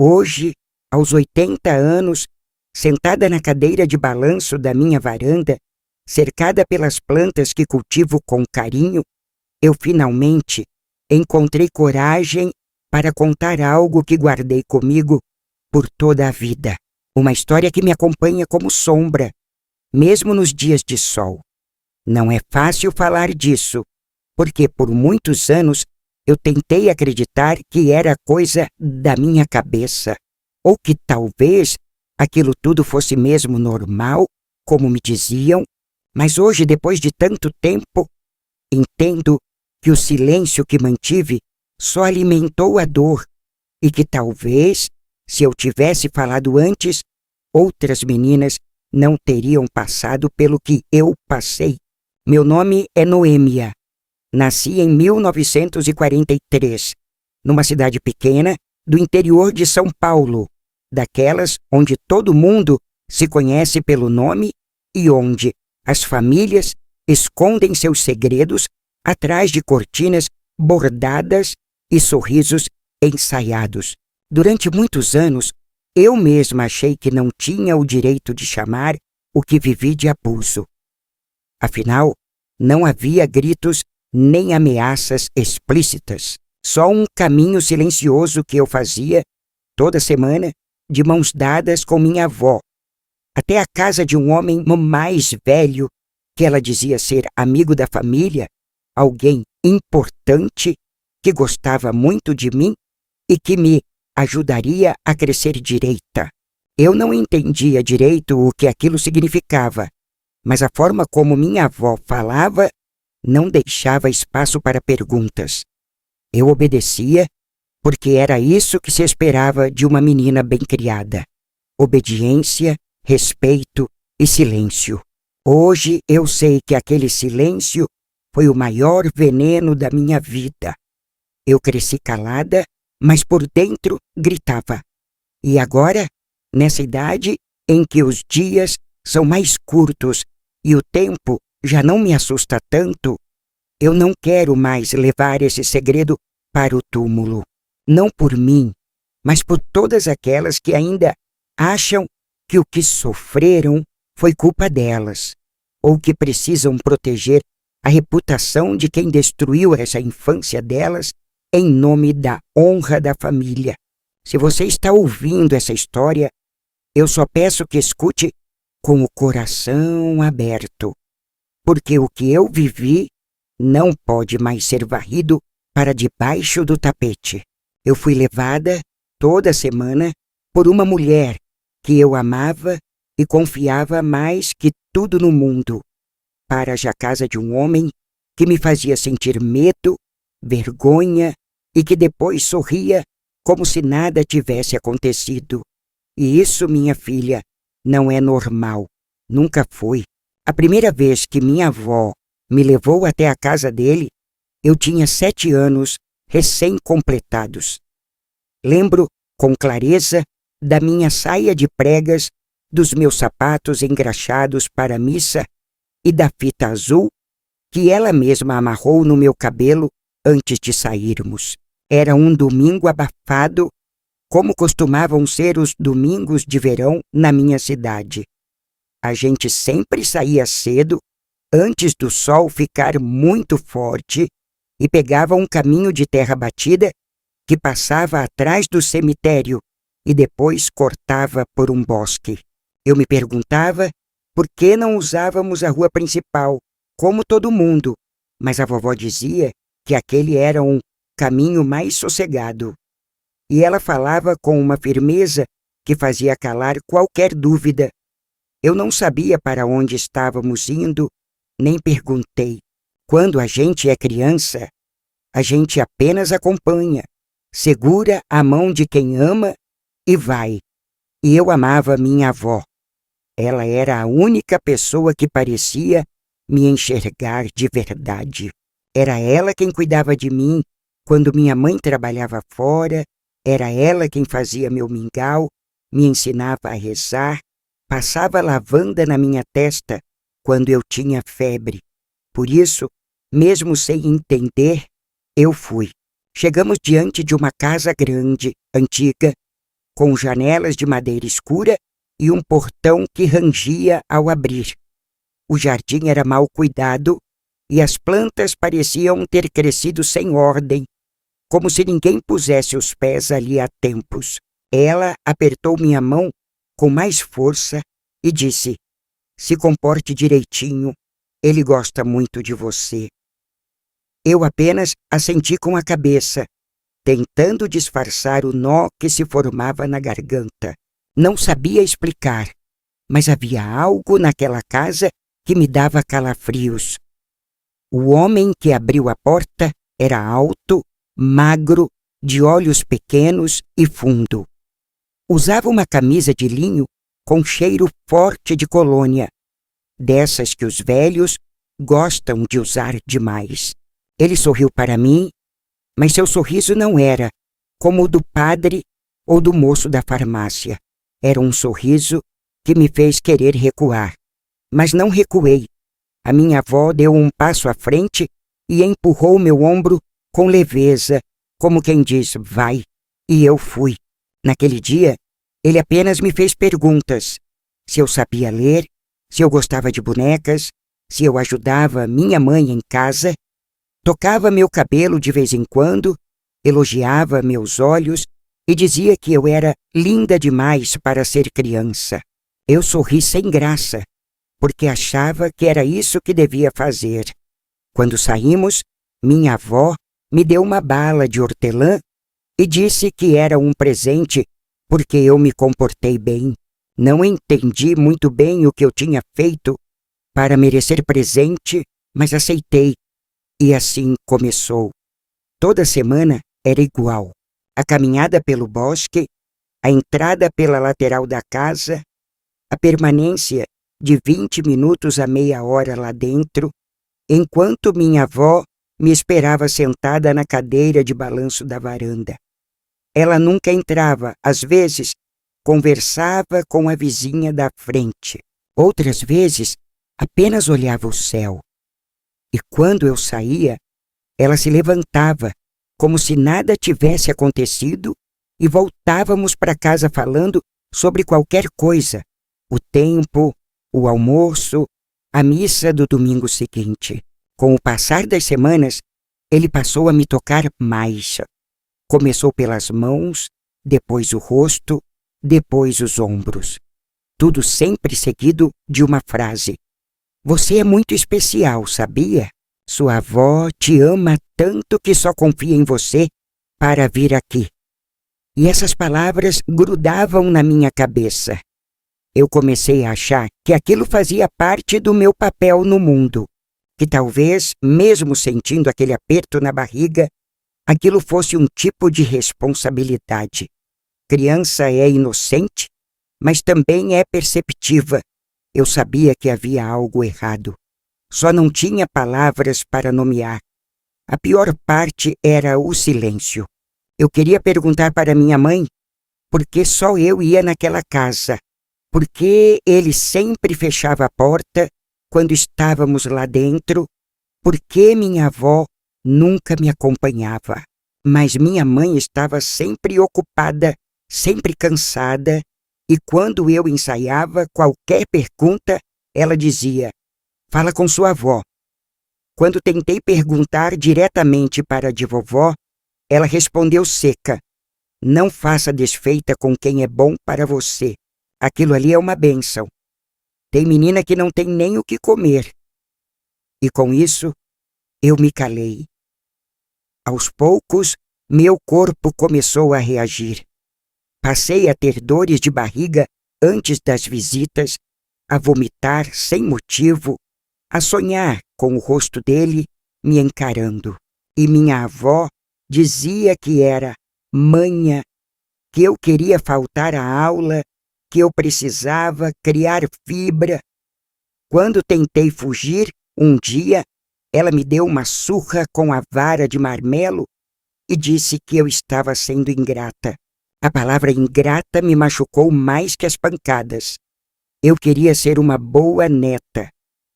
Hoje, aos 80 anos, sentada na cadeira de balanço da minha varanda, cercada pelas plantas que cultivo com carinho, eu finalmente encontrei coragem para contar algo que guardei comigo por toda a vida. Uma história que me acompanha como sombra, mesmo nos dias de sol. Não é fácil falar disso, porque por muitos anos eu tentei acreditar que era coisa da minha cabeça, ou que talvez aquilo tudo fosse mesmo normal, como me diziam, mas hoje, depois de tanto tempo, entendo que o silêncio que mantive só alimentou a dor e que talvez, se eu tivesse falado antes, outras meninas não teriam passado pelo que eu passei. Meu nome é Noêmia. Nasci em 1943, numa cidade pequena do interior de São Paulo, daquelas onde todo mundo se conhece pelo nome e onde as famílias escondem seus segredos atrás de cortinas bordadas e sorrisos ensaiados. Durante muitos anos, eu mesma achei que não tinha o direito de chamar o que vivi de abuso. Afinal, não havia gritos nem ameaças explícitas, só um caminho silencioso que eu fazia toda semana de mãos dadas com minha avó, até a casa de um homem mais velho, que ela dizia ser amigo da família, alguém importante, que gostava muito de mim e que me ajudaria a crescer direita. Eu não entendia direito o que aquilo significava, mas a forma como minha avó falava não deixava espaço para perguntas. Eu obedecia, porque era isso que se esperava de uma menina bem criada: obediência, respeito e silêncio. Hoje eu sei que aquele silêncio foi o maior veneno da minha vida. Eu cresci calada, mas por dentro gritava. E agora, nessa idade em que os dias são mais curtos e o tempo já não me assusta tanto, eu não quero mais levar esse segredo para o túmulo. Não por mim, mas por todas aquelas que ainda acham que o que sofreram foi culpa delas, ou que precisam proteger a reputação de quem destruiu essa infância delas em nome da honra da família. Se você está ouvindo essa história, eu só peço que escute com o coração aberto, porque o que eu vivi não pode mais ser varrido para debaixo do tapete. Eu fui levada toda semana por uma mulher que eu amava e confiava mais que tudo no mundo, para a casa de um homem que me fazia sentir medo, vergonha e que depois sorria como se nada tivesse acontecido. E isso, minha filha, não é normal. Nunca foi. A primeira vez que minha avó me levou até a casa dele, eu tinha 7 anos recém-completados. Lembro com clareza da minha saia de pregas, dos meus sapatos engraxados para a missa e da fita azul que ela mesma amarrou no meu cabelo antes de sairmos. Era um domingo abafado, como costumavam ser os domingos de verão na minha cidade. A gente sempre saía cedo, antes do sol ficar muito forte, e pegava um caminho de terra batida que passava atrás do cemitério e depois cortava por um bosque. Eu me perguntava por que não usávamos a rua principal, como todo mundo, mas a vovó dizia que aquele era um caminho mais sossegado. E ela falava com uma firmeza que fazia calar qualquer dúvida. Eu não sabia para onde estávamos indo, nem perguntei. Quando a gente é criança, a gente apenas acompanha, segura a mão de quem ama e vai. E eu amava minha avó. Ela era a única pessoa que parecia me enxergar de verdade. Era ela quem cuidava de mim quando minha mãe trabalhava fora, era ela quem fazia meu mingau, me ensinava a rezar, passava lavanda na minha testa quando eu tinha febre. Por isso, mesmo sem entender, eu fui. Chegamos diante de uma casa grande, antiga, com janelas de madeira escura e um portão que rangia ao abrir. O jardim era mal cuidado e as plantas pareciam ter crescido sem ordem, como se ninguém pusesse os pés ali há tempos. Ela apertou minha mão com mais força e disse: "Se comporte direitinho, ele gosta muito de você." Eu apenas assenti com a cabeça, tentando disfarçar o nó que se formava na garganta. Não sabia explicar, mas havia algo naquela casa que me dava calafrios. O homem que abriu a porta era alto, magro, de olhos pequenos e fundo. Usava uma camisa de linho com cheiro forte de colônia, dessas que os velhos gostam de usar demais. Ele sorriu para mim, mas seu sorriso não era como o do padre ou do moço da farmácia. Era um sorriso que me fez querer recuar. Mas não recuei. A minha avó deu um passo à frente e empurrou meu ombro com leveza, como quem diz, vai. E eu fui. Naquele dia, ele apenas me fez perguntas. Se eu sabia ler, se eu gostava de bonecas, se eu ajudava minha mãe em casa, tocava meu cabelo de vez em quando, elogiava meus olhos e dizia que eu era linda demais para ser criança. Eu sorri sem graça, porque achava que era isso que devia fazer. Quando saímos, minha avó me deu uma bala de hortelã e disse que era um presente porque eu me comportei bem. Não entendi muito bem o que eu tinha feito para merecer presente, mas aceitei. E assim começou. Toda semana era igual. A caminhada pelo bosque, a entrada pela lateral da casa, a permanência de 20 minutos a meia hora lá dentro, enquanto minha avó me esperava sentada na cadeira de balanço da varanda. Ela nunca entrava, às vezes conversava com a vizinha da frente. Outras vezes apenas olhava o céu. E quando eu saía, ela se levantava, como se nada tivesse acontecido, e voltávamos para casa falando sobre qualquer coisa, o tempo, o almoço, a missa do domingo seguinte. Com o passar das semanas, ele passou a me tocar mais. Começou pelas mãos, depois o rosto, depois os ombros. Tudo sempre seguido de uma frase: "Você é muito especial, sabia? Sua avó te ama tanto que só confia em você para vir aqui." E essas palavras grudavam na minha cabeça. Eu comecei a achar que aquilo fazia parte do meu papel no mundo, que talvez, mesmo sentindo aquele aperto na barriga, aquilo fosse um tipo de responsabilidade. Criança é inocente, mas também é perceptiva. Eu sabia que havia algo errado. Só não tinha palavras para nomear. A pior parte era o silêncio. Eu queria perguntar para minha mãe por que só eu ia naquela casa, por que ele sempre fechava a porta quando estávamos lá dentro, por que minha avó nunca me acompanhava. Mas minha mãe estava sempre ocupada, sempre cansada, e quando eu ensaiava qualquer pergunta, ela dizia: "Fala com sua avó." Quando tentei perguntar diretamente para a de vovó, ela respondeu seca: "Não faça desfeita com quem é bom para você. Aquilo ali é uma bênção. Tem menina que não tem nem o que comer." E com isso, eu me calei. Aos poucos, meu corpo começou a reagir. Passei a ter dores de barriga antes das visitas, a vomitar sem motivo, a sonhar com o rosto dele me encarando. E minha avó dizia que era manha, que eu queria faltar à aula, que eu precisava criar fibra. Quando tentei fugir, um dia, ela me deu uma surra com a vara de marmelo e disse que eu estava sendo ingrata. A palavra ingrata me machucou mais que as pancadas. Eu queria ser uma boa neta,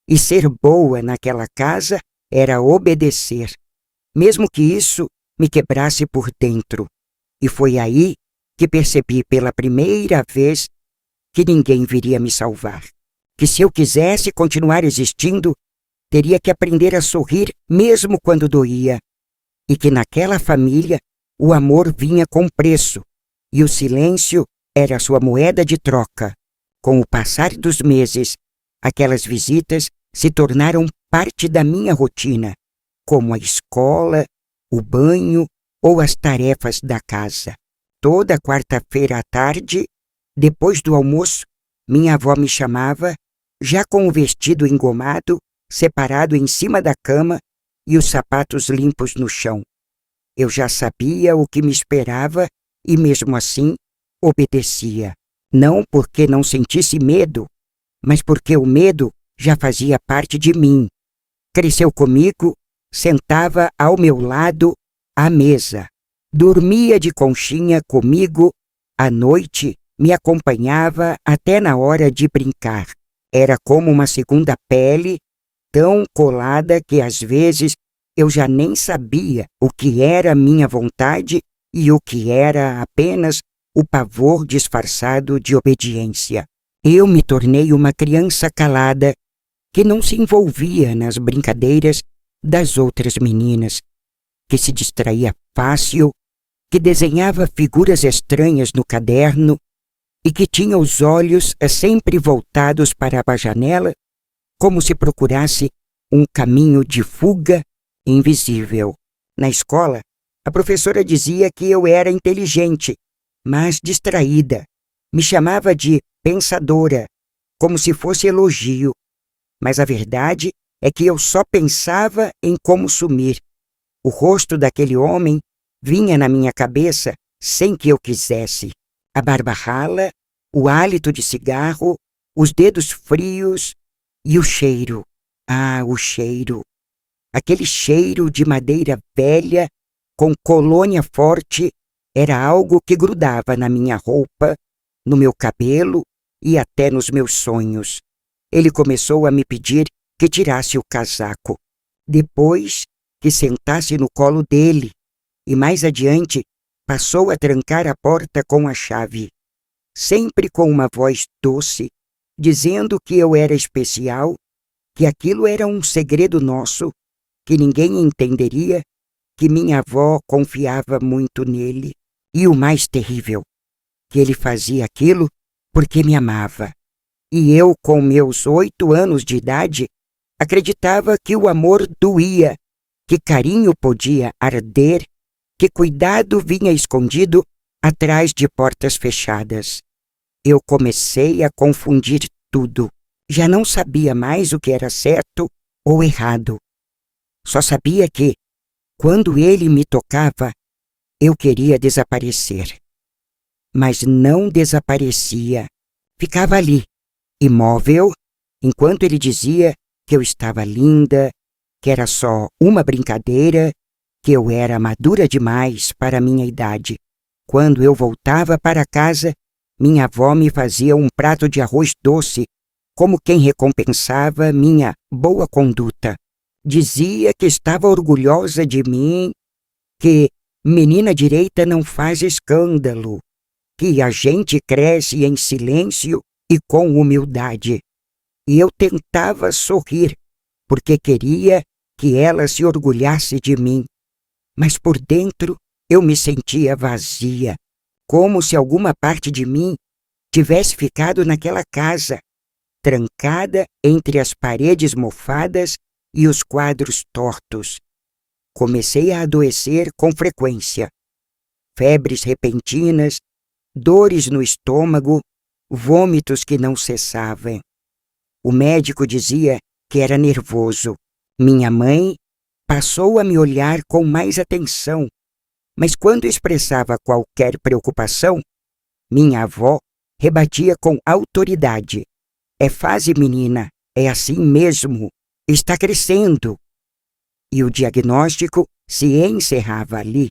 e ser boa naquela casa era obedecer, mesmo que isso me quebrasse por dentro. E foi aí que percebi pela primeira vez que ninguém viria me salvar. Que se eu quisesse continuar existindo, teria que aprender a sorrir mesmo quando doía. E que naquela família o amor vinha com preço e o silêncio era sua moeda de troca. Com o passar dos meses, aquelas visitas se tornaram parte da minha rotina, como a escola, o banho ou as tarefas da casa. Toda quarta-feira à tarde, depois do almoço, minha avó me chamava, já com o vestido engomado, separado em cima da cama e os sapatos limpos no chão. Eu já sabia o que me esperava e, mesmo assim, obedecia. Não porque não sentisse medo, mas porque o medo já fazia parte de mim. Cresceu comigo, sentava ao meu lado à mesa. Dormia de conchinha comigo, à noite me acompanhava até na hora de brincar. Era como uma segunda pele, tão colada que às vezes eu já nem sabia o que era minha vontade e o que era apenas o pavor disfarçado de obediência. Eu me tornei uma criança calada que não se envolvia nas brincadeiras das outras meninas, que se distraía fácil, que desenhava figuras estranhas no caderno e que tinha os olhos sempre voltados para a janela, como se procurasse um caminho de fuga invisível. Na escola, a professora dizia que eu era inteligente, mas distraída. Me chamava de pensadora, como se fosse elogio. Mas a verdade é que eu só pensava em como sumir. O rosto daquele homem vinha na minha cabeça sem que eu quisesse. A barba rala, o hálito de cigarro, os dedos frios e o cheiro. Ah, o cheiro. Aquele cheiro de madeira velha com colônia forte era algo que grudava na minha roupa, no meu cabelo e até nos meus sonhos. Ele começou a me pedir que tirasse o casaco. Depois, que sentasse no colo dele. E mais adiante, passou a trancar a porta com a chave. Sempre com uma voz doce, dizendo que eu era especial, que aquilo era um segredo nosso, que ninguém entenderia, que minha avó confiava muito nele. E o mais terrível, que ele fazia aquilo porque me amava. E eu, com meus 8 anos de idade, acreditava que o amor doía, que carinho podia arder, que cuidado vinha escondido atrás de portas fechadas. Eu comecei a confundir tudo. Já não sabia mais o que era certo ou errado. Só sabia que, quando ele me tocava, eu queria desaparecer. Mas não desaparecia. Ficava ali, imóvel, enquanto ele dizia que eu estava linda, que era só uma brincadeira, que eu era madura demais para a minha idade. Quando eu voltava para casa, minha avó me fazia um prato de arroz doce, como quem recompensava minha boa conduta. Dizia que estava orgulhosa de mim, que menina direita não faz escândalo, que a gente cresce em silêncio e com humildade. E eu tentava sorrir, porque queria que ela se orgulhasse de mim. Mas por dentro eu me sentia vazia, como se alguma parte de mim tivesse ficado naquela casa, trancada entre as paredes mofadas e os quadros tortos. Comecei a adoecer com frequência. Febres repentinas, dores no estômago, vômitos que não cessavam. O médico dizia que era nervoso. Minha mãe passou a me olhar com mais atenção, mas quando expressava qualquer preocupação, minha avó rebatia com autoridade. É fase, menina, é assim mesmo, está crescendo. E o diagnóstico se encerrava ali.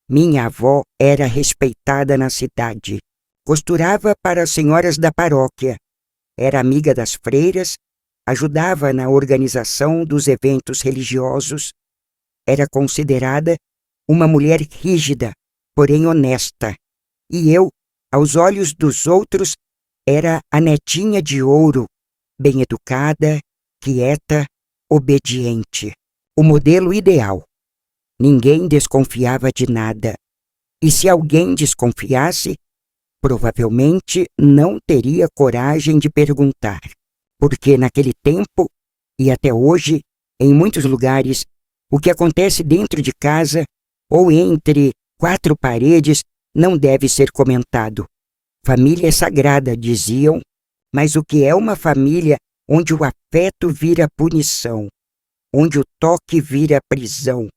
Minha avó era respeitada na cidade. Costurava para as senhoras da paróquia. Era amiga das freiras, ajudava na organização dos eventos religiosos. Era considerada uma mulher rígida, porém honesta. e eu, aos olhos dos outros, era a netinha de ouro, bem educada, quieta, obediente. O modelo ideal. Ninguém desconfiava de nada. E se alguém desconfiasse, provavelmente não teria coragem de perguntar. Porque naquele tempo, e até hoje, em muitos lugares, o que acontece dentro de casa ou entre quatro paredes não deve ser comentado. Família é sagrada, diziam, mas o que é uma família onde o afeto vira punição, onde o toque vira prisão,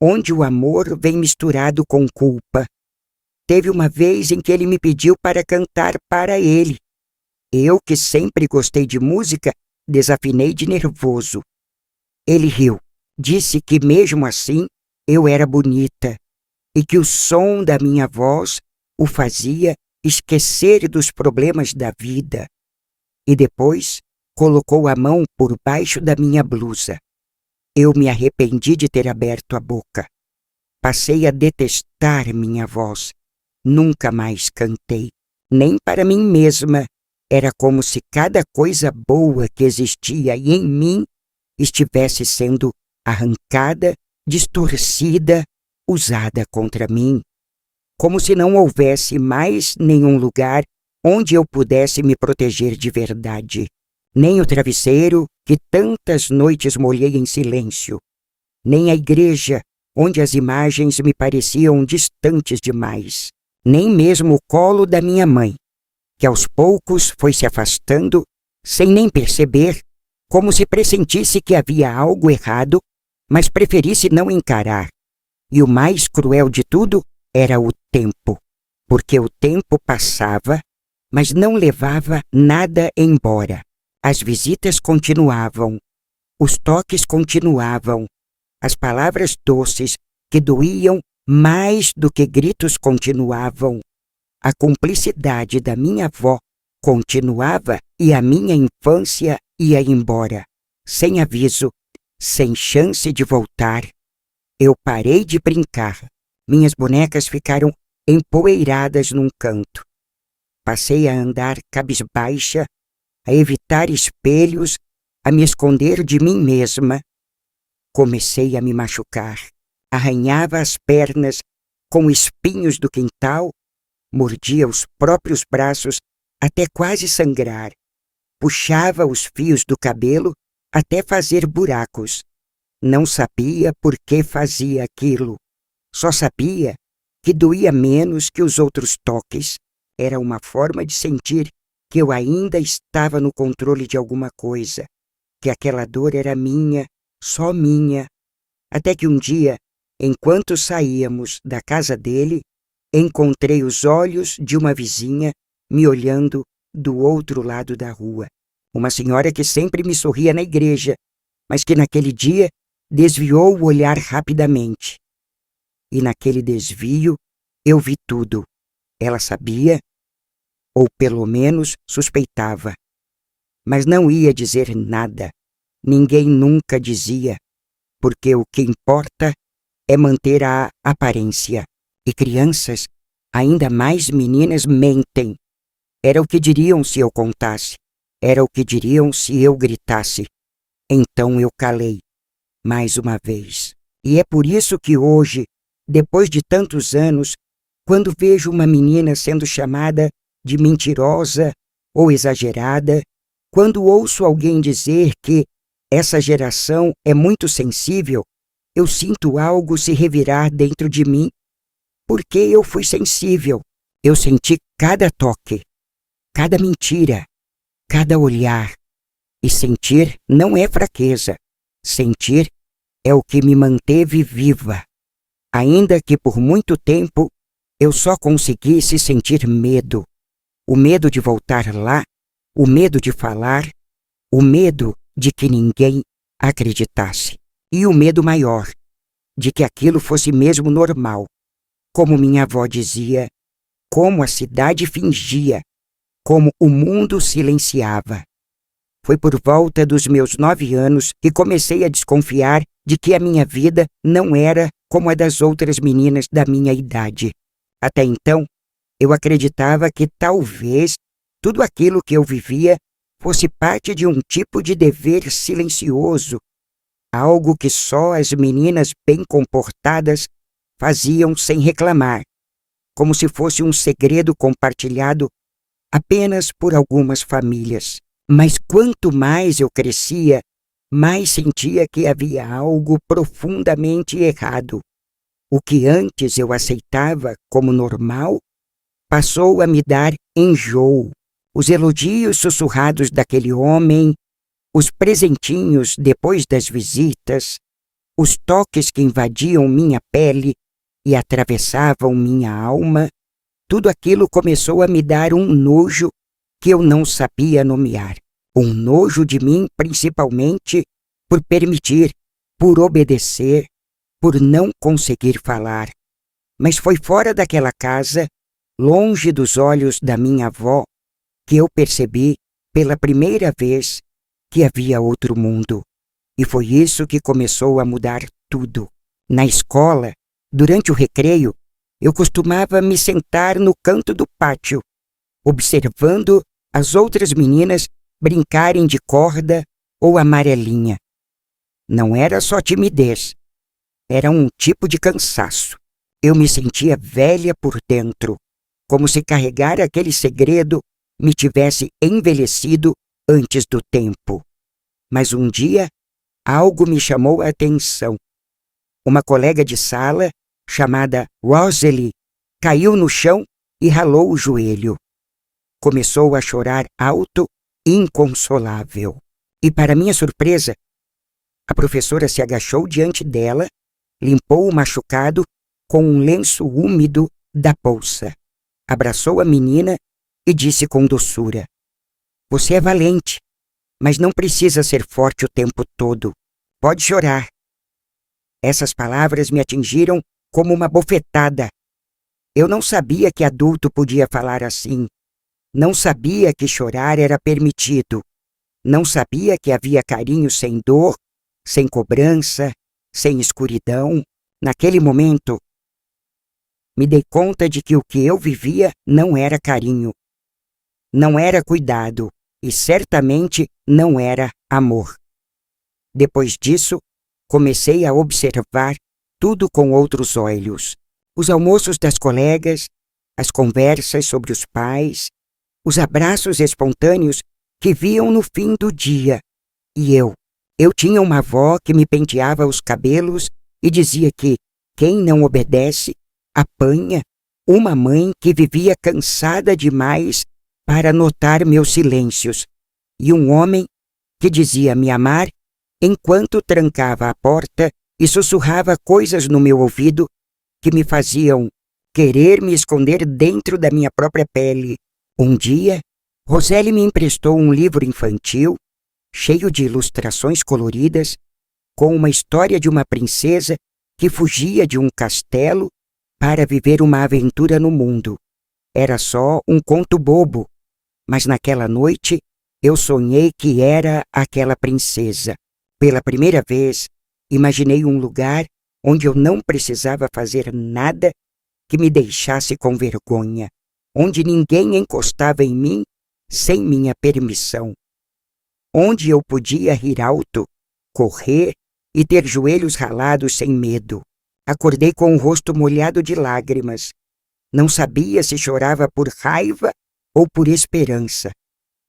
onde o amor vem misturado com culpa? Teve uma vez em que ele me pediu para cantar para ele. Eu, que sempre gostei de música, desafinei de nervoso. Ele riu, disse que mesmo assim eu era bonita e que o som da minha voz o fazia esquecer dos problemas da vida. E depois colocou a mão por baixo da minha blusa. Eu me arrependi de ter aberto a boca. Passei a detestar minha voz. Nunca mais cantei, nem para mim mesma. Era como se cada coisa boa que existia em mim estivesse sendo arrancada, distorcida, usada contra mim. Como se não houvesse mais nenhum lugar onde eu pudesse me proteger de verdade. Nem o travesseiro que tantas noites molhei em silêncio, nem a igreja onde as imagens me pareciam distantes demais, nem mesmo o colo da minha mãe, que aos poucos foi se afastando, sem nem perceber, como se pressentisse que havia algo errado, mas preferisse não encarar. E o mais cruel de tudo era o tempo, porque o tempo passava, mas não levava nada embora. As visitas continuavam, os toques continuavam, as palavras doces que doíam mais do que gritos continuavam. A cumplicidade da minha avó continuava e a minha infância ia embora, sem aviso, sem chance de voltar. Eu parei de brincar. Minhas bonecas ficaram empoeiradas num canto. Passei a andar cabisbaixa, a evitar espelhos, a me esconder de mim mesma. Comecei a me machucar. Arranhava as pernas com espinhos do quintal, mordia os próprios braços até quase sangrar. Puxava os fios do cabelo até fazer buracos. Não sabia por que fazia aquilo. Só sabia que doía menos que os outros toques. Era uma forma de sentir que eu ainda estava no controle de alguma coisa, que aquela dor era minha, só minha. Até que um dia, enquanto saíamos da casa dele, encontrei os olhos de uma vizinha me olhando do outro lado da rua. Uma senhora que sempre me sorria na igreja, mas que naquele dia desviou o olhar rapidamente. E naquele desvio eu vi tudo. Ela sabia, ou pelo menos suspeitava, mas não ia dizer nada. Ninguém nunca dizia, porque o que importa é manter a aparência. E crianças, ainda mais meninas, mentem. Era o que diriam se eu contasse. Era o que diriam se eu gritasse. Então eu calei, mais uma vez. E é por isso que hoje, depois de tantos anos, quando vejo uma menina sendo chamada de mentirosa ou exagerada, quando ouço alguém dizer que essa geração é muito sensível, eu sinto algo se revirar dentro de mim, porque eu fui sensível. Eu senti cada toque, cada mentira, cada olhar. E sentir não é fraqueza. Sentir é o que me manteve viva. Ainda que por muito tempo eu só conseguisse sentir medo. O medo de voltar lá, o medo de falar, o medo de que ninguém acreditasse. E o medo maior, de que aquilo fosse mesmo normal. Como minha avó dizia, como a cidade fingia, como o mundo silenciava. Foi por volta dos meus 9 anos que comecei a desconfiar de que a minha vida não era como a das outras meninas da minha idade. Até então, Eu acreditava que talvez tudo aquilo que eu vivia fosse parte de um tipo de dever silencioso, algo que só as meninas bem comportadas faziam sem reclamar, como se fosse um segredo compartilhado apenas por algumas famílias. Mas quanto mais eu crescia, mais sentia que havia algo profundamente errado. O que antes eu aceitava como normal passou a me dar enjoo. Os elogios sussurrados daquele homem, os presentinhos depois das visitas, os toques que invadiam minha pele e atravessavam minha alma, tudo aquilo começou a me dar um nojo que eu não sabia nomear. Um nojo de mim, principalmente por permitir, por obedecer, por não conseguir falar. Mas foi fora daquela casa, longe dos olhos da minha avó, que eu percebi pela primeira vez que havia outro mundo. E foi isso que começou a mudar tudo. Na escola, durante o recreio, eu costumava me sentar no canto do pátio, observando as outras meninas brincarem de corda ou amarelinha. Não era só timidez, era um tipo de cansaço. Eu me sentia velha por dentro, como se carregar aquele segredo me tivesse envelhecido antes do tempo. Mas um dia, algo me chamou a atenção. Uma colega de sala, chamada Rosalie, caiu no chão e ralou o joelho. Começou a chorar alto, inconsolável. E, para minha surpresa, a professora se agachou diante dela, limpou o machucado com um lenço úmido da bolsa, abraçou a menina e disse com doçura: "Você é valente, mas não precisa ser forte o tempo todo. Pode chorar." Essas palavras me atingiram como uma bofetada. Eu não sabia que adulto podia falar assim. Não sabia que chorar era permitido. Não sabia que havia carinho sem dor, sem cobrança, sem escuridão. Naquele momento, me dei conta de que o que eu vivia não era carinho, não era cuidado e certamente não era amor. Depois disso, comecei a observar tudo com outros olhos. Os almoços das colegas, as conversas sobre os pais, os abraços espontâneos que viam no fim do dia. E eu tinha uma avó que me penteava os cabelos e dizia que quem não obedece, apanha. Uma mãe que vivia cansada demais para notar meus silêncios. E um homem que dizia me amar enquanto trancava a porta e sussurrava coisas no meu ouvido que me faziam querer me esconder dentro da minha própria pele. Um dia, Rosalie me emprestou um livro infantil, cheio de ilustrações coloridas, com uma história de uma princesa que fugia de um castelo para viver uma aventura no mundo. Era só um conto bobo, mas naquela noite eu sonhei que era aquela princesa. Pela primeira vez, imaginei um lugar onde eu não precisava fazer nada que me deixasse com vergonha, onde ninguém encostava em mim sem minha permissão, onde eu podia rir alto, correr e ter joelhos ralados sem medo. Acordei com o rosto molhado de lágrimas. Não sabia se chorava por raiva ou por esperança.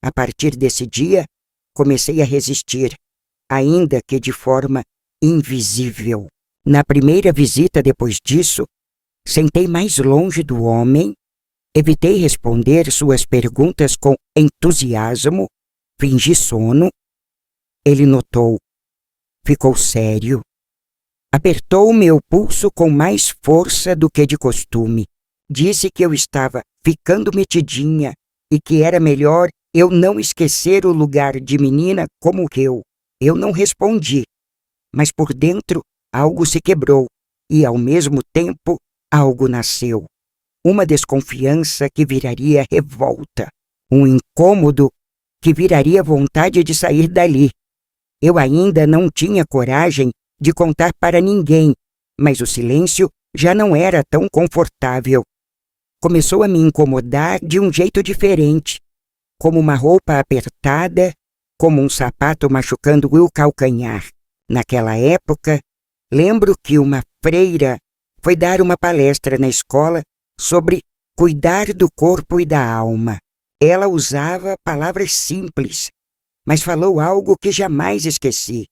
A partir desse dia, comecei a resistir, ainda que de forma invisível. Na primeira visita depois disso, sentei mais longe do homem, evitei responder suas perguntas com entusiasmo, fingi sono. Ele notou, ficou sério, apertou meu pulso com mais força do que de costume. Disse que eu estava ficando metidinha e que era melhor eu não esquecer o lugar de menina como eu. Eu não respondi, mas por dentro algo se quebrou e, ao mesmo tempo, algo nasceu. Uma desconfiança que viraria revolta, um incômodo que viraria vontade de sair dali. Eu ainda não tinha coragem de contar para ninguém, mas o silêncio já não era tão confortável. começou a me incomodar de um jeito diferente, como uma roupa apertada, como um sapato machucando o calcanhar. Naquela época, lembro que uma freira foi dar uma palestra na escola sobre cuidar do corpo e da alma. Ela usava palavras simples, mas falou algo que jamais esqueci: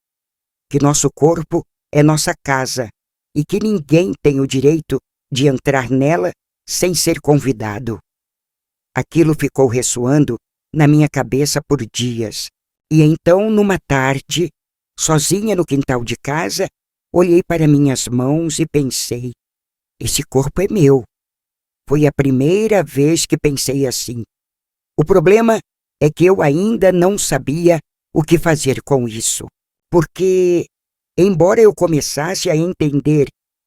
que nosso corpo é nossa casa e que ninguém tem o direito de entrar nela sem ser convidado. Aquilo ficou ressoando na minha cabeça por dias. E então, numa tarde, sozinha no quintal de casa, olhei para minhas mãos e pensei: esse corpo é meu. Foi a primeira vez que pensei assim. O problema é que eu ainda não sabia o que fazer com isso, porque, embora eu começasse a entender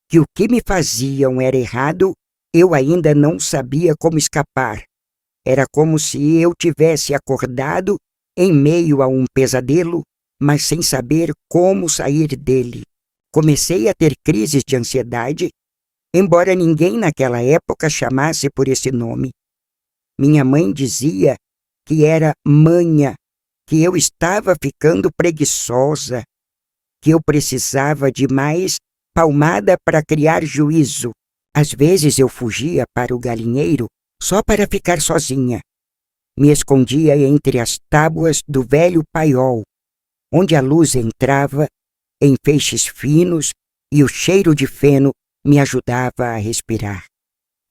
que o que me faziam era errado, eu ainda não sabia como escapar. Era como se eu tivesse acordado em meio a um pesadelo, mas sem saber como sair dele. Comecei a ter crises de ansiedade, embora ninguém naquela época chamasse por esse nome. Minha mãe dizia que era manha, que eu estava ficando preguiçosa, que eu precisava de mais palmada para criar juízo. Às vezes eu fugia para o galinheiro só para ficar sozinha. Me escondia entre as tábuas do velho paiol, onde a luz entrava em feixes finos e o cheiro de feno me ajudava a respirar.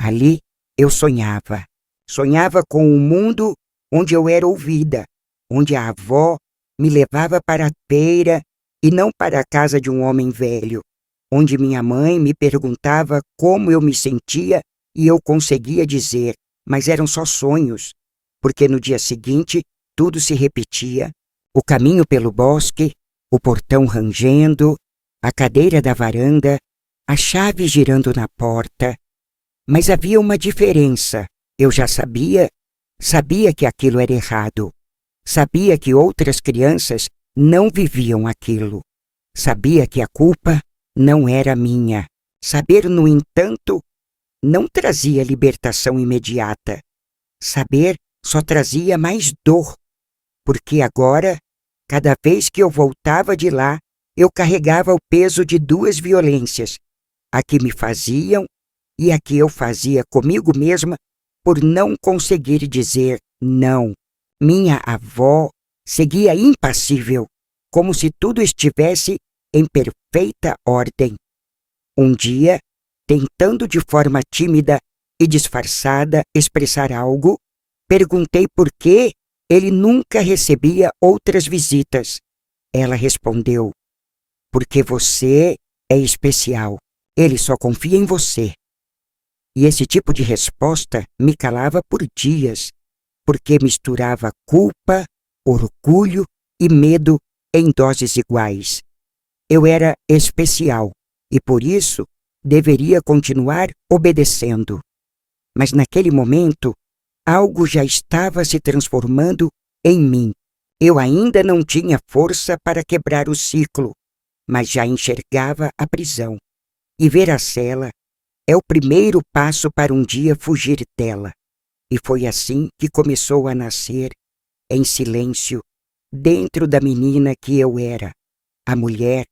Ali eu sonhava. Sonhava com um mundo onde eu era ouvida, onde a avó me levava para a feira e não para a casa de um homem velho, onde minha mãe me perguntava como eu me sentia e eu conseguia dizer, mas eram só sonhos, porque no dia seguinte tudo se repetia: o caminho pelo bosque, o portão rangendo, a cadeira da varanda, a chave girando na porta. Mas havia uma diferença. Eu já sabia que aquilo era errado. Sabia que outras crianças não viviam aquilo. Sabia que a culpa não era minha. Saber, no entanto, não trazia libertação imediata. Saber só trazia mais dor, porque agora, cada vez que eu voltava de lá, eu carregava o peso de duas violências, a que me faziam e a que eu fazia comigo mesma por não conseguir dizer não. Minha avó seguia impassível, como se tudo estivesse em perfeita ordem. Um dia, tentando de forma tímida e disfarçada expressar algo, perguntei por que ele nunca recebia outras visitas. Ela respondeu: porque você é especial. Ele só confia em você. E esse tipo de resposta me calava por dias, porque misturava culpa, orgulho e medo em doses iguais. Eu era especial e, por isso, deveria continuar obedecendo. Mas naquele momento, algo já estava se transformando em mim. Eu ainda não tinha força para quebrar o ciclo, mas já enxergava a prisão. E ver a cela é o primeiro passo para um dia fugir dela. E foi assim que começou a nascer, em silêncio, dentro da menina que eu era, a mulher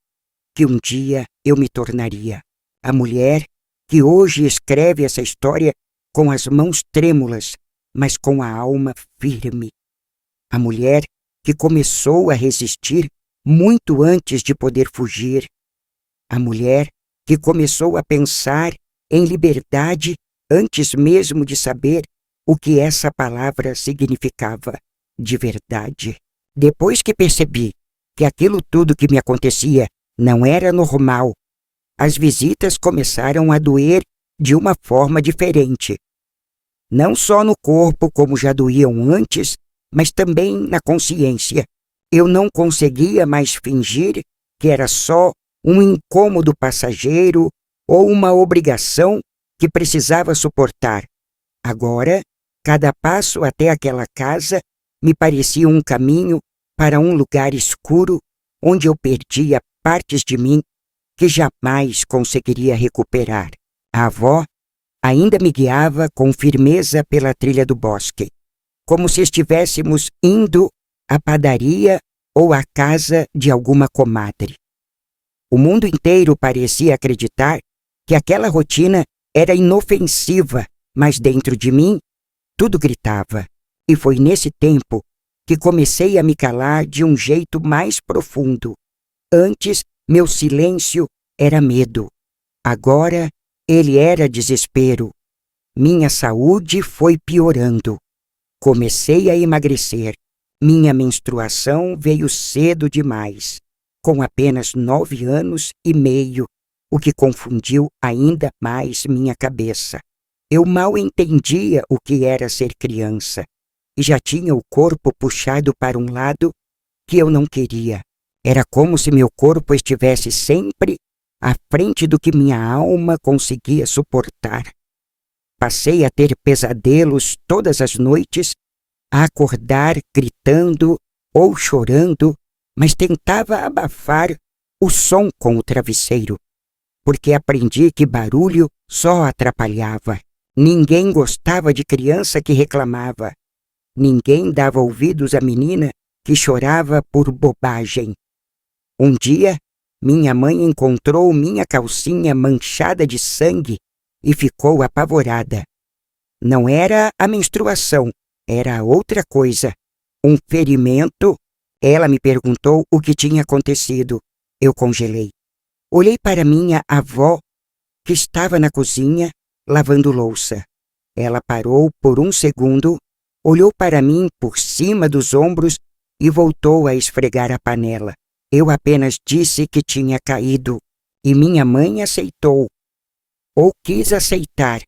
que um dia eu me tornaria, a mulher que hoje escreve essa história com as mãos trêmulas, mas com a alma firme, a mulher que começou a resistir muito antes de poder fugir, a mulher que começou a pensar em liberdade antes mesmo de saber o que essa palavra significava de verdade. Depois que percebi que aquilo tudo que me acontecia não era normal, as visitas começaram a doer de uma forma diferente. Não só no corpo, como já doíam antes, mas também na consciência. Eu não conseguia mais fingir que era só um incômodo passageiro ou uma obrigação que precisava suportar. Agora, cada passo até aquela casa me parecia um caminho para um lugar escuro onde eu perdia partes de mim que jamais conseguiria recuperar. A avó ainda me guiava com firmeza pela trilha do bosque, como se estivéssemos indo à padaria ou à casa de alguma comadre. O mundo inteiro parecia acreditar que aquela rotina era inofensiva, mas dentro de mim tudo gritava. E foi nesse tempo que comecei a me calar de um jeito mais profundo. Antes, meu silêncio era medo. Agora, ele era desespero. Minha saúde foi piorando. Comecei a emagrecer. Minha menstruação veio cedo demais, com apenas 9 anos e meio, o que confundiu ainda mais minha cabeça. Eu mal entendia o que era ser criança e já tinha o corpo puxado para um lado que eu não queria. Era como se meu corpo estivesse sempre à frente do que minha alma conseguia suportar. Passei a ter pesadelos todas as noites, a acordar gritando ou chorando, mas tentava abafar o som com o travesseiro, porque aprendi que barulho só atrapalhava. Ninguém gostava de criança que reclamava. Ninguém dava ouvidos à menina que chorava por bobagem. Um dia, minha mãe encontrou minha calcinha manchada de sangue e ficou apavorada. Não era a menstruação, era outra coisa. Um ferimento. Ela me perguntou o que tinha acontecido. Eu congelei. Olhei para minha avó, que estava na cozinha, lavando louça. Ela parou por um segundo, olhou para mim por cima dos ombros e voltou a esfregar a panela. Eu apenas disse que tinha caído, e minha mãe aceitou, ou quis aceitar.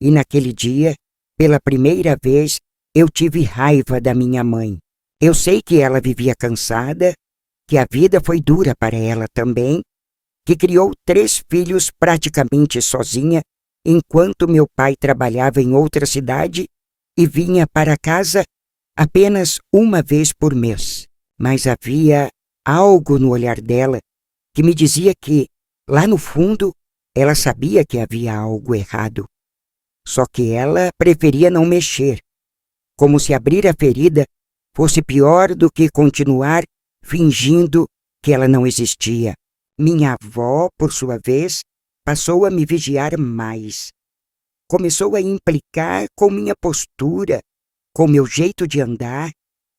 E naquele dia, pela primeira vez, eu tive raiva da minha mãe. Eu sei que ela vivia cansada, que a vida foi dura para ela também, que criou 3 filhos praticamente sozinha, enquanto meu pai trabalhava em outra cidade e vinha para casa apenas uma vez por mês. Mas havia algo no olhar dela que me dizia que, lá no fundo, ela sabia que havia algo errado. Só que ela preferia não mexer, como se abrir a ferida fosse pior do que continuar fingindo que ela não existia. Minha avó, por sua vez, passou a me vigiar mais. Começou a implicar com minha postura, com meu jeito de andar,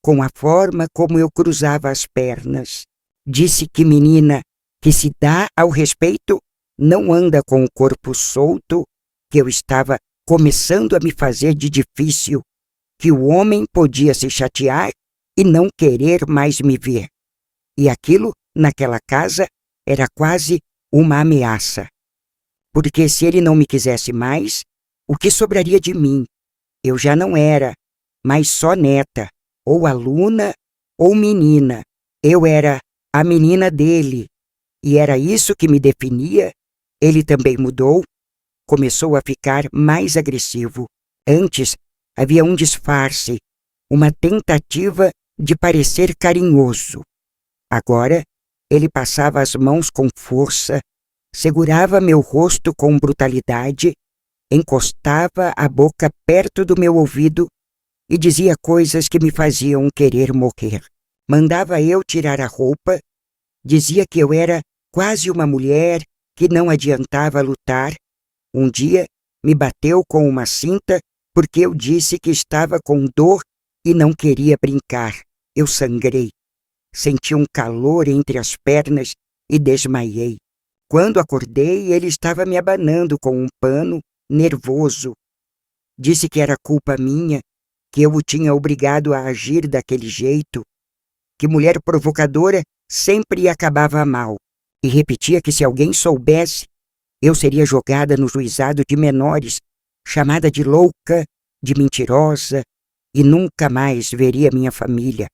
com a forma como eu cruzava as pernas. Disse que menina que se dá ao respeito não anda com o corpo solto, que eu estava começando a me fazer de difícil, que o homem podia se chatear e não querer mais me ver. E aquilo, naquela casa, era quase uma ameaça. Porque se ele não me quisesse mais, o que sobraria de mim? Eu já não era mais só neta, ou aluna, ou menina. Eu era a menina dele. E era isso que me definia. Ele também mudou, começou a ficar mais agressivo. Antes, havia um disfarce, uma tentativa de parecer carinhoso. Agora, ele passava as mãos com força, segurava meu rosto com brutalidade, encostava a boca perto do meu ouvido e dizia coisas que me faziam querer morrer. Mandava eu tirar a roupa, dizia que eu era quase uma mulher, que não adiantava lutar. Um dia, me bateu com uma cinta porque eu disse que estava com dor e não queria brincar. Eu sangrei. Senti um calor entre as pernas e desmaiei. Quando acordei, ele estava me abanando com um pano, nervoso. Disse que era culpa minha, que eu o tinha obrigado a agir daquele jeito, que mulher provocadora sempre acabava mal, e repetia que se alguém soubesse, eu seria jogada no juizado de menores, chamada de louca, de mentirosa, e nunca mais veria minha família.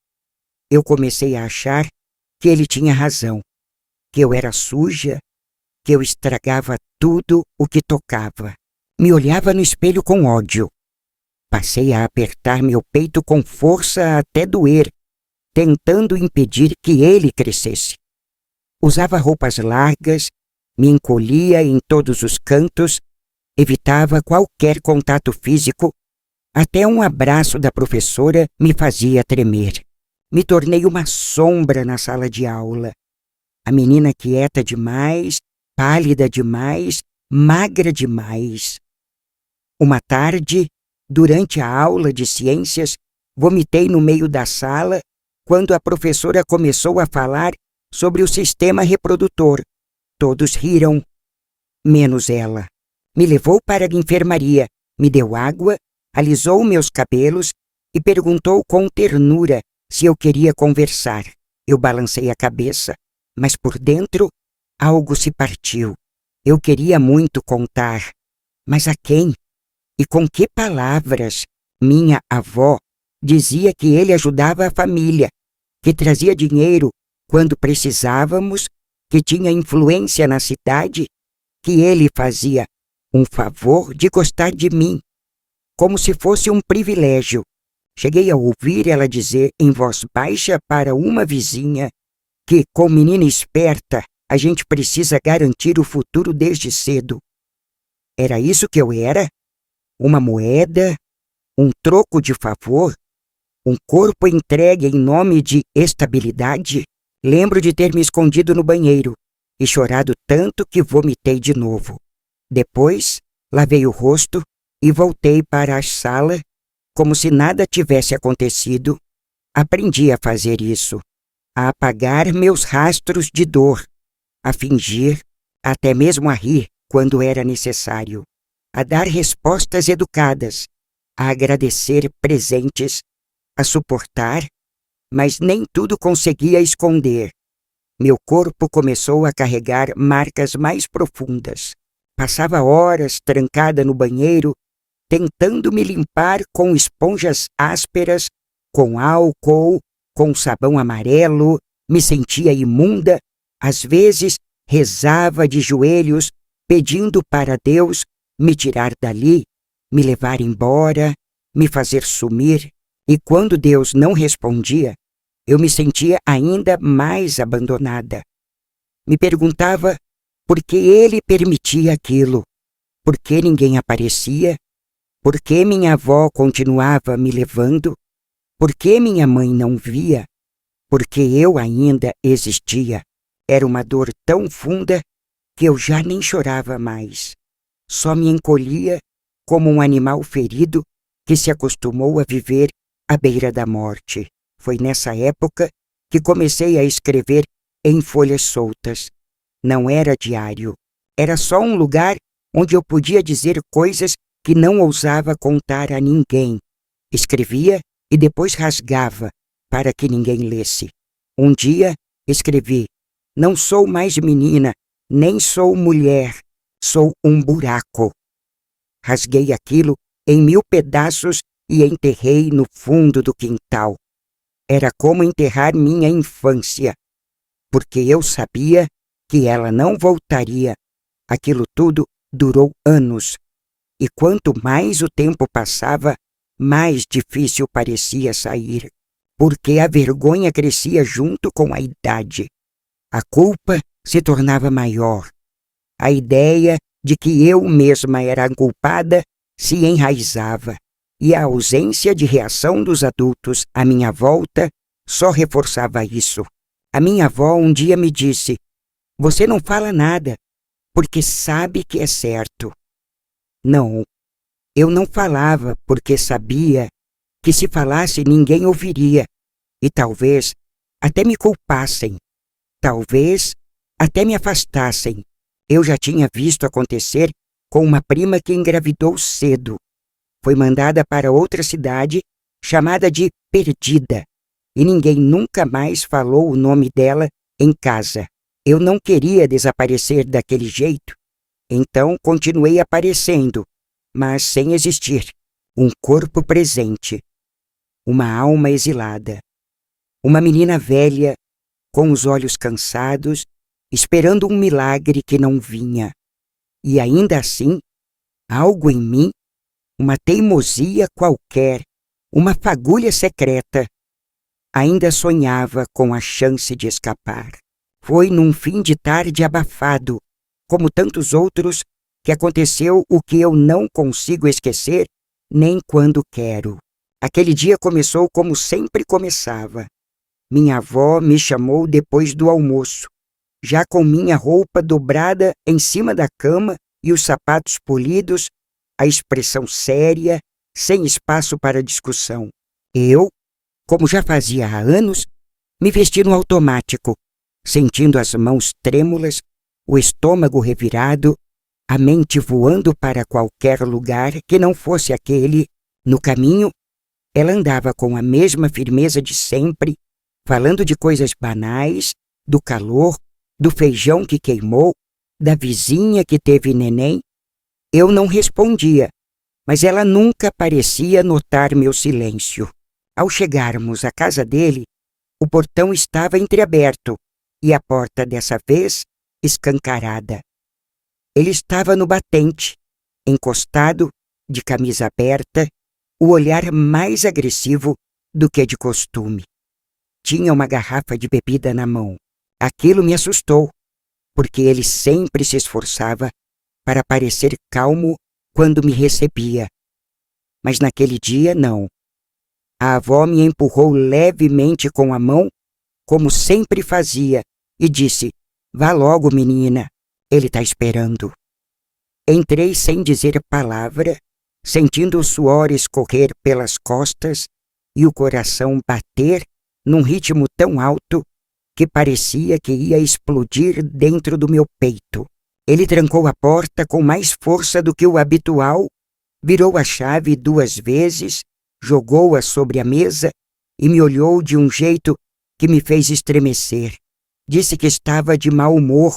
Eu comecei a achar que ele tinha razão, que eu era suja, que eu estragava tudo o que tocava. Me olhava no espelho com ódio. Passei a apertar meu peito com força até doer, tentando impedir que ele crescesse. Usava roupas largas, me encolhia em todos os cantos, Evitava qualquer contato físico, até um abraço da professora me fazia tremer. Me tornei uma sombra na sala de aula. A menina quieta demais, pálida demais, magra demais. Uma tarde, durante a aula de ciências, vomitei no meio da sala quando a professora começou a falar sobre o sistema reprodutor. Todos riram, menos ela. Me levou para a enfermaria, me deu água, alisou meus cabelos e perguntou com ternura se eu queria conversar. Eu balancei a cabeça, mas por dentro algo se partiu. Eu queria muito contar, mas a quem? E com que palavras? Minha avó dizia que ele ajudava a família, que trazia dinheiro quando precisávamos, que tinha influência na cidade, que ele fazia um favor de gostar de mim, como se fosse um privilégio. Cheguei a ouvir ela dizer em voz baixa para uma vizinha que, com menina esperta, a gente precisa garantir o futuro desde cedo. Era isso que eu era? Uma moeda? Um troco de favor? Um corpo entregue em nome de estabilidade? Lembro de ter me escondido no banheiro e chorado tanto que vomitei de novo. Depois, lavei o rosto e voltei para a sala como se nada tivesse acontecido. Aprendi a fazer isso, a apagar meus rastros de dor, a fingir, até mesmo a rir quando era necessário, a dar respostas educadas, a agradecer presentes, a suportar, mas nem tudo conseguia esconder. Meu corpo começou a carregar marcas mais profundas. Passava horas trancada no banheiro, tentando me limpar com esponjas ásperas, com álcool, com sabão amarelo, me sentia imunda, às vezes rezava de joelhos, pedindo para Deus me tirar dali, me levar embora, me fazer sumir, e quando Deus não respondia, eu me sentia ainda mais abandonada. Me perguntava por que ele permitia aquilo, por que ninguém aparecia, por que minha avó continuava me levando, por que minha mãe não via, por que eu ainda existia. Era uma dor tão funda que eu já nem chorava mais. Só me encolhia como um animal ferido que se acostumou a viver à beira da morte. Foi nessa época que comecei a escrever em folhas soltas. Não era diário. Era só um lugar onde eu podia dizer coisas que não ousava contar a ninguém. Escrevia e depois rasgava para que ninguém lesse. Um dia escrevi: não sou mais menina, nem sou mulher, sou um buraco. Rasguei aquilo em 1000 pedaços e enterrei no fundo do quintal. Era como enterrar minha infância, porque eu sabia que ela não voltaria. Aquilo tudo durou anos, e quanto mais o tempo passava, mais difícil parecia sair, porque a vergonha crescia junto com a idade. A culpa se tornava maior. A ideia de que eu mesma era a culpada se enraizava, e a ausência de reação dos adultos à minha volta só reforçava isso. A minha avó um dia me disse: você não fala nada, porque sabe que é certo. Não, eu não falava porque sabia que se falasse ninguém ouviria, e talvez até me culpassem, talvez até me afastassem. Eu já tinha visto acontecer com uma prima que engravidou cedo. Foi mandada para outra cidade, chamada de Perdida, e ninguém nunca mais falou o nome dela em casa. Eu não queria desaparecer daquele jeito, então continuei aparecendo, mas sem existir. Um corpo presente, uma alma exilada, uma menina velha, com os olhos cansados, esperando um milagre que não vinha. E ainda assim, algo em mim, uma teimosia qualquer, uma fagulha secreta, ainda sonhava com a chance de escapar. Foi num fim de tarde abafado, como tantos outros, que aconteceu o que eu não consigo esquecer nem quando quero. Aquele dia começou como sempre começava. Minha avó me chamou depois do almoço, já com minha roupa dobrada em cima da cama e os sapatos polidos, a expressão séria, sem espaço para discussão. Eu, como já fazia há anos, me vesti no automático, sentindo as mãos trêmulas, o estômago revirado, a mente voando para qualquer lugar que não fosse aquele. No caminho, ela andava com a mesma firmeza de sempre, falando de coisas banais, do calor, do feijão que queimou, da vizinha que teve neném. Eu não respondia, mas ela nunca parecia notar meu silêncio. Ao chegarmos à casa dele, o portão estava entreaberto e a porta dessa vez escancarada. Ele estava no batente, encostado, de camisa aberta, o olhar mais agressivo do que de costume. Tinha uma garrafa de bebida na mão. Aquilo me assustou, porque ele sempre se esforçava para parecer calmo quando me recebia. Mas naquele dia, não. A avó me empurrou levemente com a mão, como sempre fazia, e disse: "Vá logo, menina, ele está esperando." Entrei sem dizer palavra, sentindo o suor escorrer pelas costas e o coração bater num ritmo tão alto que parecia que ia explodir dentro do meu peito. Ele trancou a porta com mais força do que o habitual, virou a chave 2 vezes, jogou-a sobre a mesa e me olhou de um jeito que me fez estremecer. Disse que estava de mau humor,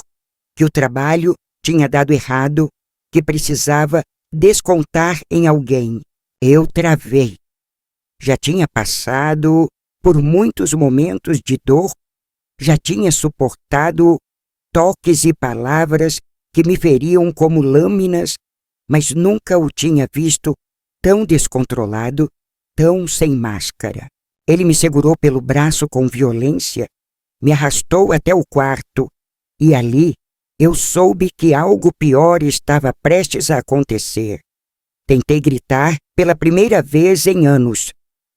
que o trabalho tinha dado errado, que precisava descontar em alguém. Eu travei. Já tinha passado por muitos momentos de dor, já tinha suportado toques e palavras que me feriam como lâminas, mas nunca o tinha visto tão descontrolado, tão sem máscara. Ele me segurou pelo braço com violência, me arrastou até o quarto, e ali eu soube que algo pior estava prestes a acontecer. Tentei gritar pela primeira vez em anos,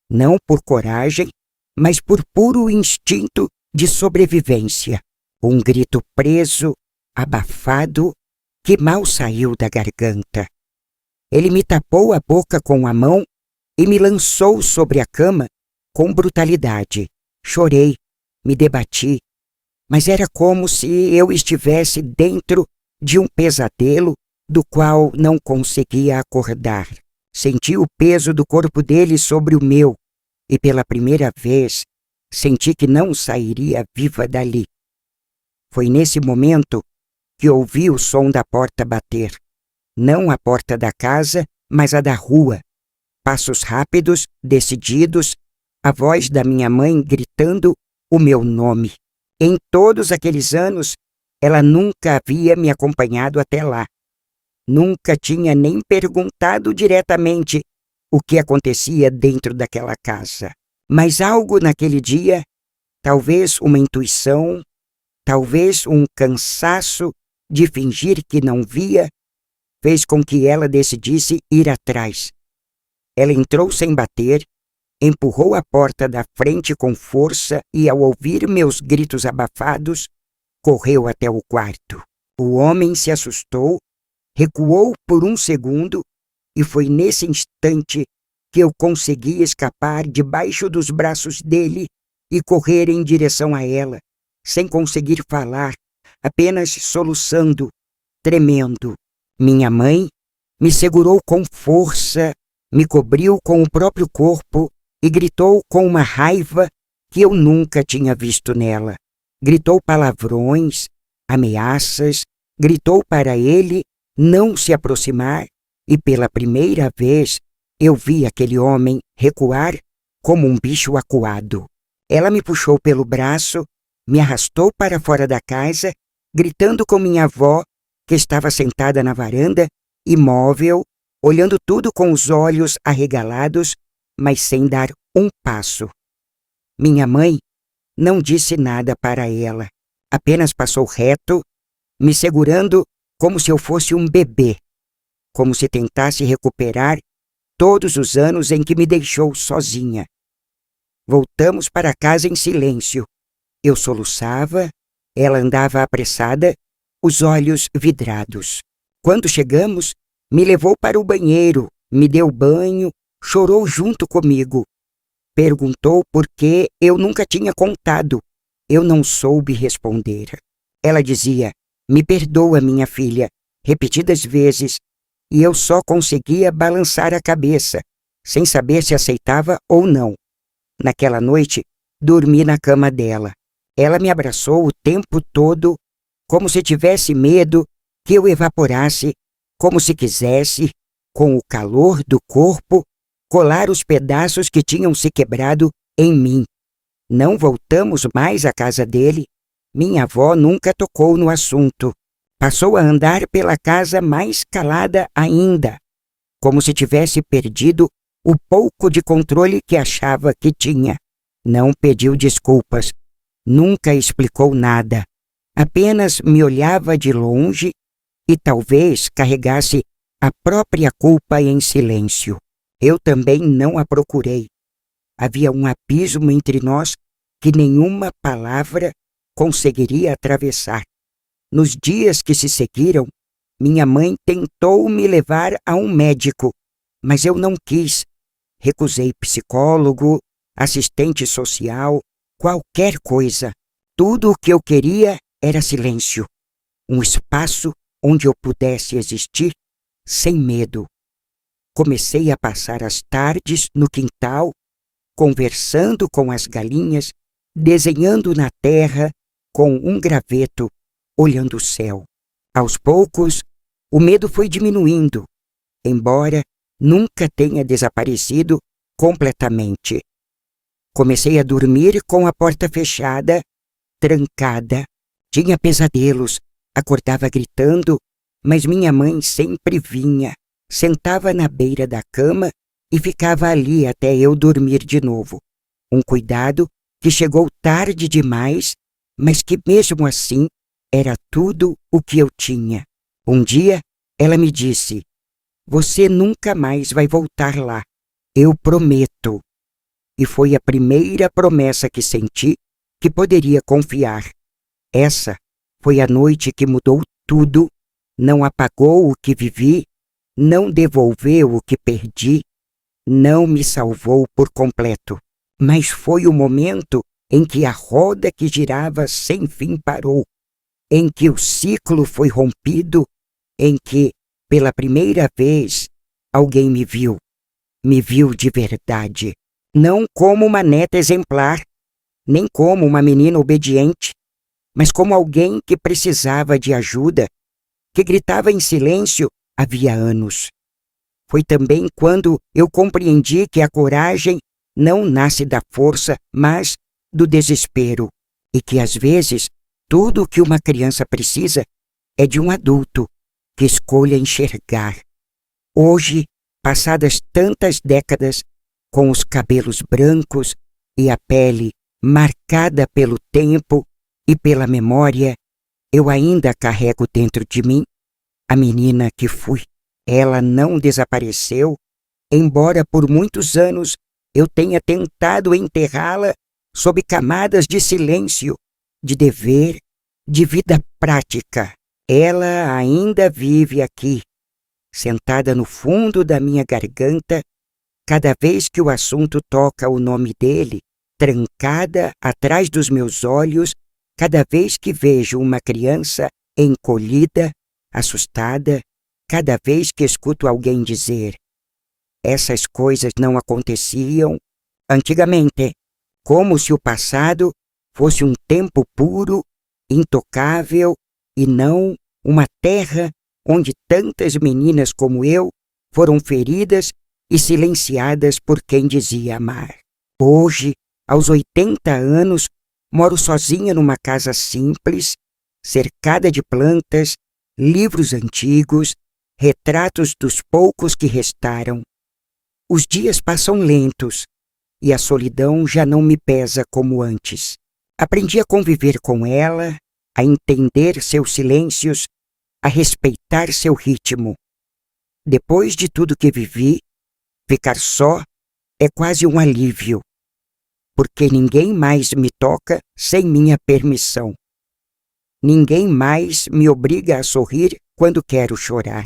não por coragem, mas por puro instinto de sobrevivência. Um grito preso, abafado, que mal saiu da garganta. Ele me tapou a boca com a mão e me lançou sobre a cama com brutalidade. Chorei, me debati, mas era como se eu estivesse dentro de um pesadelo do qual não conseguia acordar. Senti o peso do corpo dele sobre o meu e pela primeira vez senti que não sairia viva dali. Foi nesse momento que ouvi o som da porta bater. Não a porta da casa, mas a da rua. Passos rápidos, decididos, a voz da minha mãe gritando o meu nome. Em todos aqueles anos, ela nunca havia me acompanhado até lá. Nunca tinha nem perguntado diretamente o que acontecia dentro daquela casa. Mas algo naquele dia, talvez uma intuição, talvez um cansaço de fingir que não via, fez com que ela decidisse ir atrás. Ela entrou sem bater, empurrou a porta da frente com força e, ao ouvir meus gritos abafados, correu até o quarto. O homem se assustou, recuou por um segundo e foi nesse instante que eu consegui escapar debaixo dos braços dele e correr em direção a ela, sem conseguir falar, apenas soluçando, tremendo. Minha mãe me segurou com força, me cobriu com o próprio corpo e gritou com uma raiva que eu nunca tinha visto nela. Gritou palavrões, ameaças, gritou para ele não se aproximar e pela primeira vez eu vi aquele homem recuar como um bicho acuado. Ela me puxou pelo braço, me arrastou para fora da casa, gritando com minha avó, que estava sentada na varanda, imóvel, olhando tudo com os olhos arregalados, mas sem dar um passo. Minha mãe não disse nada para ela, apenas passou reto, me segurando como se eu fosse um bebê. como se tentasse recuperar todos os anos em que me deixou sozinha. Voltamos para casa em silêncio. Eu soluçava, ela andava apressada, os olhos vidrados. Quando chegamos, me levou para o banheiro, me deu banho, chorou junto comigo. Perguntou por que eu nunca tinha contado. Eu não soube responder. Ela dizia: "Me perdoa, minha filha", repetidas vezes, e eu só conseguia balançar a cabeça, sem saber se aceitava ou não. Naquela noite, dormi na cama dela. Ela me abraçou o tempo todo, como se tivesse medo que eu evaporasse, como se quisesse, com o calor do corpo, colar os pedaços que tinham se quebrado em mim. Não voltamos mais à casa dele. Minha avó nunca tocou no assunto. Passou a andar pela casa mais calada ainda, como se tivesse perdido o pouco de controle que achava que tinha. Não pediu desculpas, nunca explicou nada. Apenas me olhava de longe e talvez carregasse a própria culpa em silêncio. Eu também não a procurei. Havia um abismo entre nós que nenhuma palavra conseguiria atravessar. Nos dias que se seguiram, minha mãe tentou me levar a um médico, mas eu não quis. Recusei psicólogo, assistente social, qualquer coisa. Tudo o que eu queria era silêncio. Um espaço onde eu pudesse existir sem medo. Comecei a passar as tardes no quintal, conversando com as galinhas, desenhando na terra com um graveto, olhando o céu. Aos poucos, o medo foi diminuindo, embora nunca tenha desaparecido completamente. Comecei a dormir com a porta fechada, trancada. Tinha pesadelos, acordava gritando, mas minha mãe sempre vinha, sentava na beira da cama e ficava ali até eu dormir de novo. Um cuidado que chegou tarde demais, mas que mesmo assim era tudo o que eu tinha. Um dia ela me disse: "Você nunca mais vai voltar lá, eu prometo." E foi a primeira promessa que senti que poderia confiar. Essa foi a noite que mudou tudo, não apagou o que vivi, não devolveu o que perdi, não me salvou por completo, mas foi o momento em que a roda que girava sem fim parou, em que o ciclo foi rompido, em que, pela primeira vez, alguém me viu de verdade, não como uma neta exemplar, nem como uma menina obediente, mas como alguém que precisava de ajuda, que gritava em silêncio havia anos. Foi também quando eu compreendi que a coragem não nasce da força, mas do desespero, e que às vezes tudo o que uma criança precisa é de um adulto que escolha enxergar. Hoje, passadas tantas décadas, com os cabelos brancos e a pele marcada pelo tempo e pela memória, eu ainda carrego dentro de mim a menina que fui. Ela não desapareceu, embora por muitos anos eu tenha tentado enterrá-la sob camadas de silêncio, de dever, de vida prática. Ela ainda vive aqui, sentada no fundo da minha garganta, cada vez que o assunto toca o nome dele, trancada atrás dos meus olhos, cada vez que vejo uma criança encolhida, assustada, cada vez que escuto alguém dizer: "Essas coisas não aconteciam antigamente", como se o passado fosse um tempo puro, intocável e não uma terra onde tantas meninas como eu foram feridas e silenciadas por quem dizia amar. Hoje, aos 80 anos, moro sozinha numa casa simples, cercada de plantas, livros antigos, retratos dos poucos que restaram. Os dias passam lentos e a solidão já não me pesa como antes. Aprendi a conviver com ela, a entender seus silêncios, a respeitar seu ritmo. Depois de tudo que vivi, ficar só é quase um alívio, porque ninguém mais me toca sem minha permissão. Ninguém mais me obriga a sorrir quando quero chorar.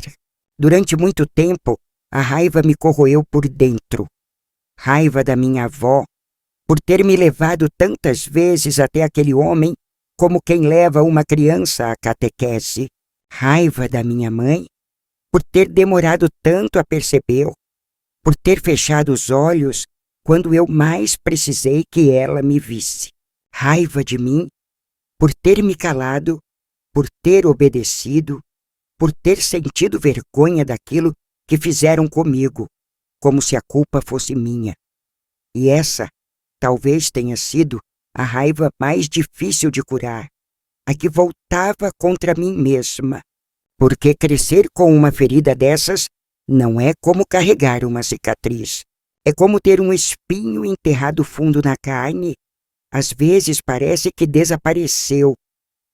Durante muito tempo, a raiva me corroeu por dentro. Raiva da minha avó, por ter me levado tantas vezes até aquele homem como quem leva uma criança à catequese. Raiva da minha mãe, por ter demorado tanto a percebê-lo, por ter fechado os olhos quando eu mais precisei que ela me visse. Raiva de mim, por ter me calado, por ter obedecido, por ter sentido vergonha daquilo que fizeram comigo, como se a culpa fosse minha. E essa talvez tenha sido a raiva mais difícil de curar, a que voltava contra mim mesma, porque crescer com uma ferida dessas não é como carregar uma cicatriz. É como ter um espinho enterrado fundo na carne. Às vezes parece que desapareceu,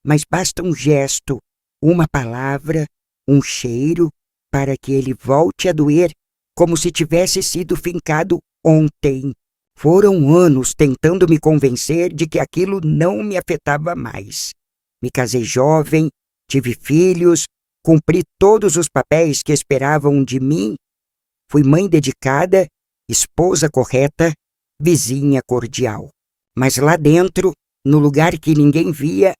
mas basta um gesto, uma palavra, um cheiro, para que ele volte a doer como se tivesse sido fincado ontem. Foram anos tentando me convencer de que aquilo não me afetava mais. Me casei jovem, tive filhos, cumpri todos os papéis que esperavam de mim. Fui mãe dedicada, esposa correta, vizinha cordial. Mas lá dentro, no lugar que ninguém via,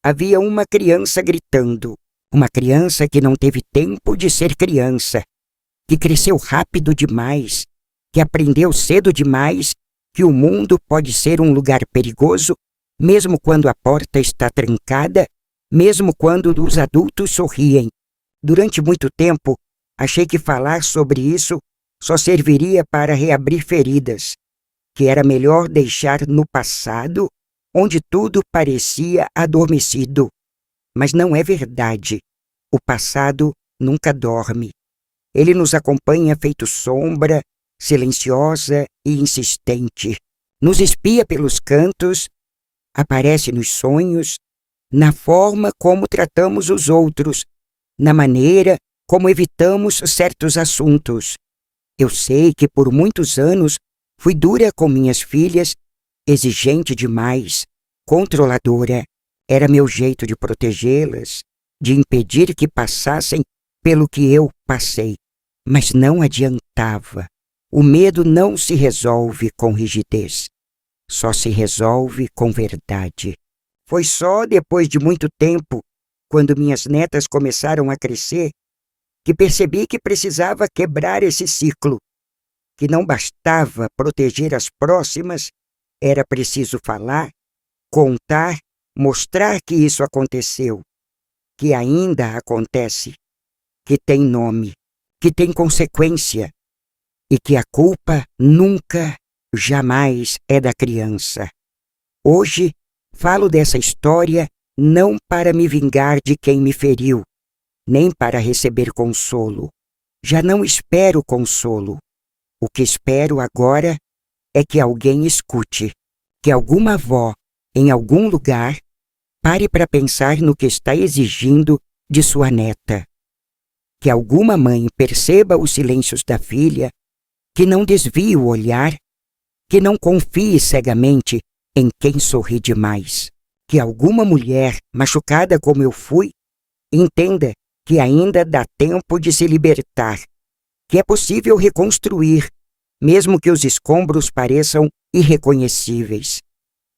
havia uma criança gritando. Uma criança que não teve tempo de ser criança, que cresceu rápido demais, que aprendeu cedo demais que o mundo pode ser um lugar perigoso, mesmo quando a porta está trancada, mesmo quando os adultos sorriem. Durante muito tempo, achei que falar sobre isso só serviria para reabrir feridas, que era melhor deixar no passado, onde tudo parecia adormecido. Mas não é verdade. O passado nunca dorme. Ele nos acompanha feito sombra, silenciosa e insistente. Nos espia pelos cantos, aparece nos sonhos, na forma como tratamos os outros, na maneira como evitamos certos assuntos. Eu sei que por muitos anos fui dura com minhas filhas, exigente demais, controladora. Era meu jeito de protegê-las, de impedir que passassem pelo que eu passei. Mas não adiantava. O medo não se resolve com rigidez. Só se resolve com verdade. Foi só depois de muito tempo, quando minhas netas começaram a crescer, que percebi que precisava quebrar esse ciclo, que não bastava proteger as próximas, era preciso falar, contar, mostrar que isso aconteceu, que ainda acontece, que tem nome, que tem consequência e que a culpa nunca, jamais é da criança. Hoje falo dessa história não para me vingar de quem me feriu, nem para receber consolo. Já não espero consolo. O que espero agora é que alguém escute, que alguma avó, em algum lugar, pare para pensar no que está exigindo de sua neta. Que alguma mãe perceba os silêncios da filha, que não desvie o olhar, que não confie cegamente em quem sorri demais. Que alguma mulher, machucada como eu fui, entenda que ainda dá tempo de se libertar, que é possível reconstruir, mesmo que os escombros pareçam irreconhecíveis.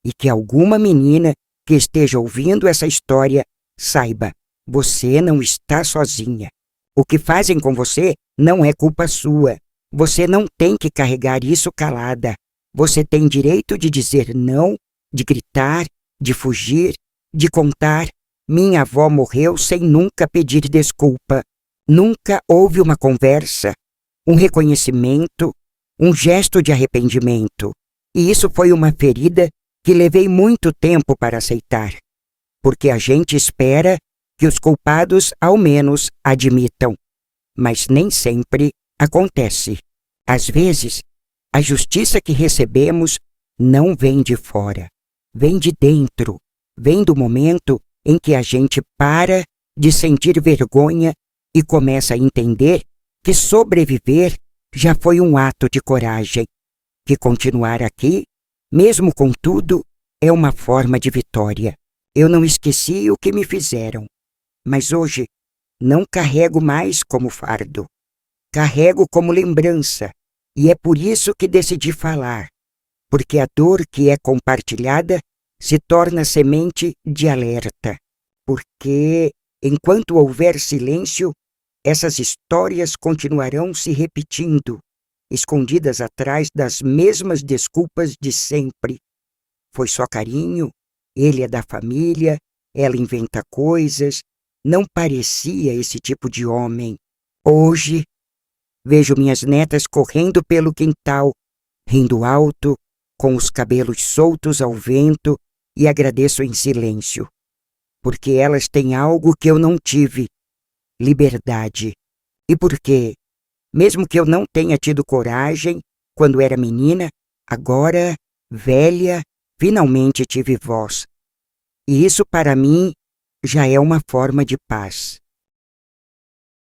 E que alguma menina que esteja ouvindo essa história saiba, você não está sozinha. O que fazem com você não é culpa sua. Você não tem que carregar isso calada. Você tem direito de dizer não, de gritar, de fugir, de contar. Minha avó morreu sem nunca pedir desculpa. Nunca houve uma conversa, um reconhecimento, um gesto de arrependimento. E isso foi uma ferida que levei muito tempo para aceitar. Porque a gente espera que os culpados ao menos admitam. Mas nem sempre acontece. Às vezes, a justiça que recebemos não vem de fora, vem de dentro, vem do momento em que a gente para de sentir vergonha e começa a entender que sobreviver já foi um ato de coragem, que continuar aqui, mesmo com tudo, é uma forma de vitória. Eu não esqueci o que me fizeram, mas hoje não carrego mais como fardo. Carrego como lembrança, e é por isso que decidi falar, porque a dor que é compartilhada se torna semente de alerta. Porque, enquanto houver silêncio, essas histórias continuarão se repetindo, escondidas atrás das mesmas desculpas de sempre. Foi só carinho, ele é da família, ela inventa coisas, não parecia esse tipo de homem. Hoje, vejo minhas netas correndo pelo quintal, rindo alto, com os cabelos soltos ao vento, e agradeço em silêncio, porque elas têm algo que eu não tive: liberdade. E porque, mesmo que eu não tenha tido coragem quando era menina, agora, velha, finalmente tive voz. E isso para mim já é uma forma de paz.